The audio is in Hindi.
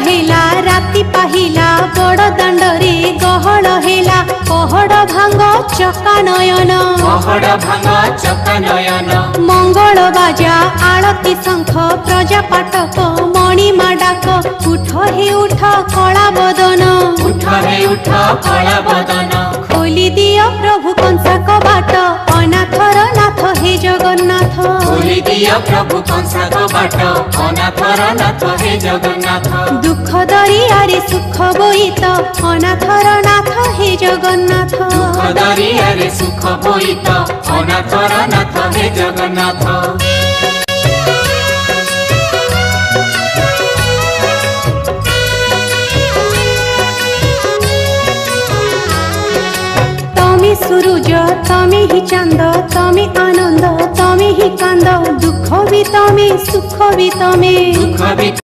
हेला राति पाहिला बड़ दांडरे गहल हेला पहड़ भांग चका नयन मंगल बाजा आरती शंख प्रजा पाटक मणिमा डाक उठ हे उठ कला बदन खोली दियो प्रभु कंसा कबाट अनाथर नाथ हे जगन्नाथ खोली दियो प्रभु कंसा कबाट अनाथर नाथ हे जगन्नाथ दुख दरियारे सुख बोईत अनाथर नाथ हे जगन्नाथ दुख दरियारे सुख बोईत अनाथर नाथ हे जगन्नाथ सूरज तमे ही चांद तमे आनंद तमे ही कांद दुख भी तमे सुख भी तमे